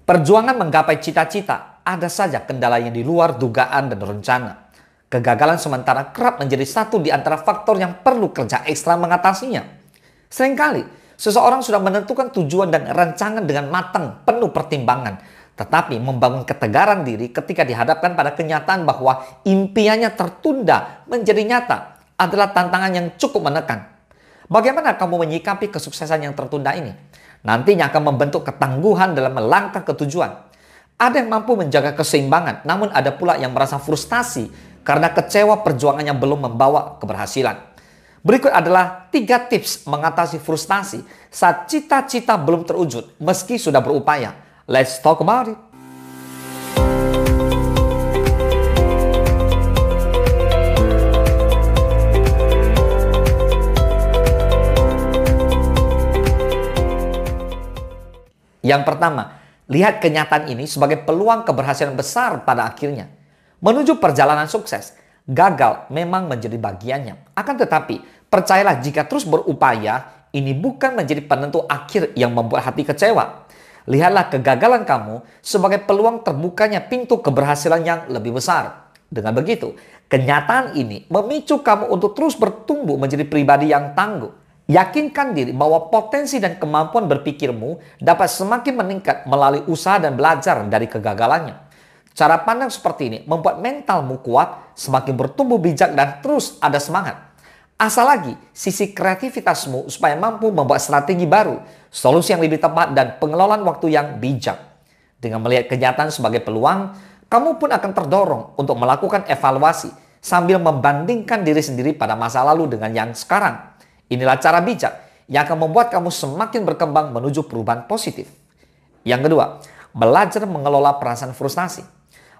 Perjuangan menggapai cita-cita ada saja kendala yang di luar dugaan dan rencana. Kegagalan sementara kerap menjadi satu di antara faktor yang perlu kerja ekstra mengatasinya. Seringkali, seseorang sudah menentukan tujuan dan rancangan dengan matang, penuh pertimbangan. Tetapi membangun ketegaran diri ketika dihadapkan pada kenyataan bahwa impiannya tertunda menjadi nyata adalah tantangan yang cukup menekan. Bagaimana kamu menyikapi kesuksesan yang tertunda ini? Nantinya akan membentuk ketangguhan dalam melangkah ke tujuan. Ada yang mampu menjaga keseimbangan, namun ada pula yang merasa frustasi karena kecewa perjuangannya belum membawa keberhasilan. Berikut adalah 3 tips mengatasi frustasi saat cita-cita belum terwujud meski sudah berupaya. Let's talk about it. Yang pertama, lihat kenyataan ini sebagai peluang keberhasilan besar pada akhirnya. Menuju perjalanan sukses, gagal memang menjadi bagiannya. Akan tetapi, percayalah jika terus berupaya, ini bukan menjadi penentu akhir yang membuat hati kecewa. Lihatlah kegagalan kamu sebagai peluang terbukanya pintu keberhasilan yang lebih besar. Dengan begitu, kenyataan ini memicu kamu untuk terus bertumbuh menjadi pribadi yang tangguh. Yakinkan diri bahwa potensi dan kemampuan berpikirmu dapat semakin meningkat melalui usaha dan belajar dari kegagalannya. Cara pandang seperti ini membuat mentalmu kuat, semakin bertumbuh bijak dan terus ada semangat. Asal lagi sisi kreativitasmu supaya mampu membuat strategi baru, solusi yang lebih tepat dan pengelolaan waktu yang bijak. Dengan melihat kenyataan sebagai peluang, kamu pun akan terdorong untuk melakukan evaluasi sambil membandingkan diri sendiri pada masa lalu dengan yang sekarang. Inilah cara bijak yang akan membuat kamu semakin berkembang menuju perubahan positif. Yang kedua, belajar mengelola perasaan frustasi.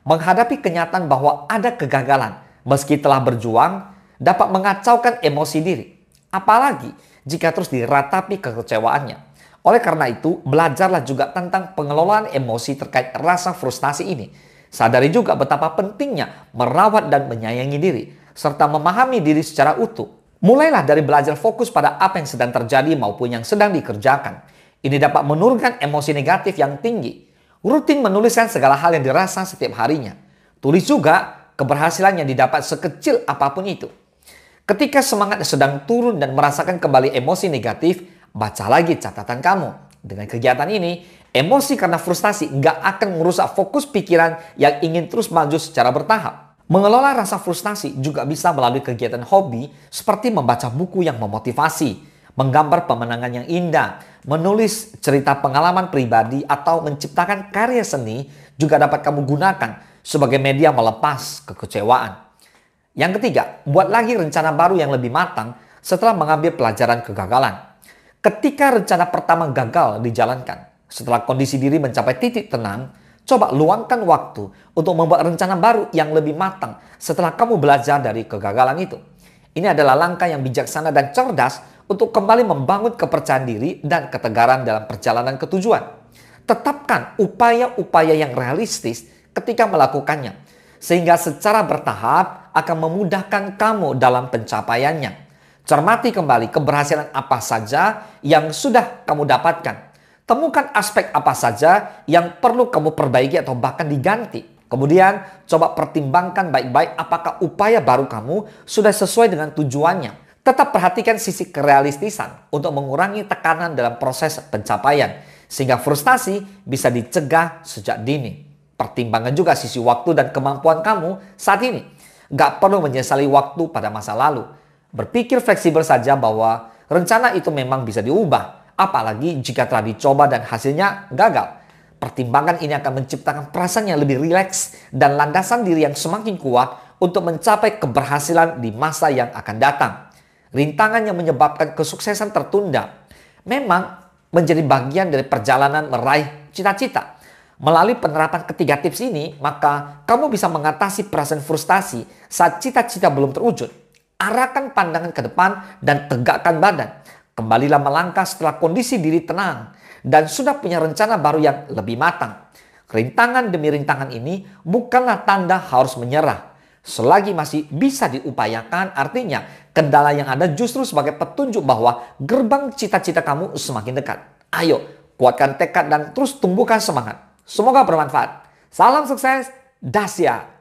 Menghadapi kenyataan bahwa ada kegagalan meski telah berjuang dapat mengacaukan emosi diri. Apalagi jika terus diratapi kekecewaannya. Oleh karena itu, belajarlah juga tentang pengelolaan emosi terkait rasa frustasi ini. Sadari juga betapa pentingnya merawat dan menyayangi diri, serta memahami diri secara utuh. Mulailah dari belajar fokus pada apa yang sedang terjadi maupun yang sedang dikerjakan. Ini dapat menurunkan emosi negatif yang tinggi. Rutin menuliskan segala hal yang dirasa setiap harinya. Tulis juga keberhasilan yang didapat sekecil apapun itu. Ketika semangat sedang turun dan merasakan kembali emosi negatif, baca lagi catatan kamu. Dengan kegiatan ini, emosi karena frustasi nggak akan merusak fokus pikiran yang ingin terus maju secara bertahap. Mengelola rasa frustasi juga bisa melalui kegiatan hobi seperti membaca buku yang memotivasi, menggambar pemandangan yang indah, menulis cerita pengalaman pribadi atau menciptakan karya seni juga dapat kamu gunakan sebagai media melepas kekecewaan. Yang ketiga, buat lagi rencana baru yang lebih matang setelah mengambil pelajaran kegagalan. Ketika rencana pertama gagal dijalankan, setelah kondisi diri mencapai titik tenang, coba luangkan waktu untuk membuat rencana baru yang lebih matang setelah kamu belajar dari kegagalan itu. Ini adalah langkah yang bijaksana dan cerdas untuk kembali membangun kepercayaan diri dan ketegaran dalam perjalanan ke tujuan. Tetapkan upaya-upaya yang realistis ketika melakukannya, sehingga secara bertahap akan memudahkan kamu dalam pencapaiannya. Cermati kembali keberhasilan apa saja yang sudah kamu dapatkan. Temukan aspek apa saja yang perlu kamu perbaiki atau bahkan diganti. Kemudian coba pertimbangkan baik-baik apakah upaya baru kamu sudah sesuai dengan tujuannya. Tetap perhatikan sisi kerealistisan untuk mengurangi tekanan dalam proses pencapaian. Sehingga frustasi bisa dicegah sejak dini. Pertimbangkan juga sisi waktu dan kemampuan kamu saat ini. Gak perlu menyesali waktu pada masa lalu. Berpikir fleksibel saja bahwa rencana itu memang bisa diubah. Apalagi jika telah dicoba dan hasilnya gagal. Pertimbangan ini akan menciptakan perasaan yang lebih rileks dan landasan diri yang semakin kuat untuk mencapai keberhasilan di masa yang akan datang. Rintangan yang menyebabkan kesuksesan tertunda memang menjadi bagian dari perjalanan meraih cita-cita. Melalui penerapan ketiga tips ini, maka kamu bisa mengatasi perasaan frustasi saat cita-cita belum terwujud. Arahkan pandangan ke depan dan tegakkan badan. Kembalilah melangkah setelah kondisi diri tenang dan sudah punya rencana baru yang lebih matang. Rintangan demi rintangan ini bukanlah tanda harus menyerah. Selagi masih bisa diupayakan, artinya kendala yang ada justru sebagai petunjuk bahwa gerbang cita-cita kamu semakin dekat. Ayo, kuatkan tekad dan terus tumbuhkan semangat. Semoga bermanfaat. Salam sukses, dahsyat.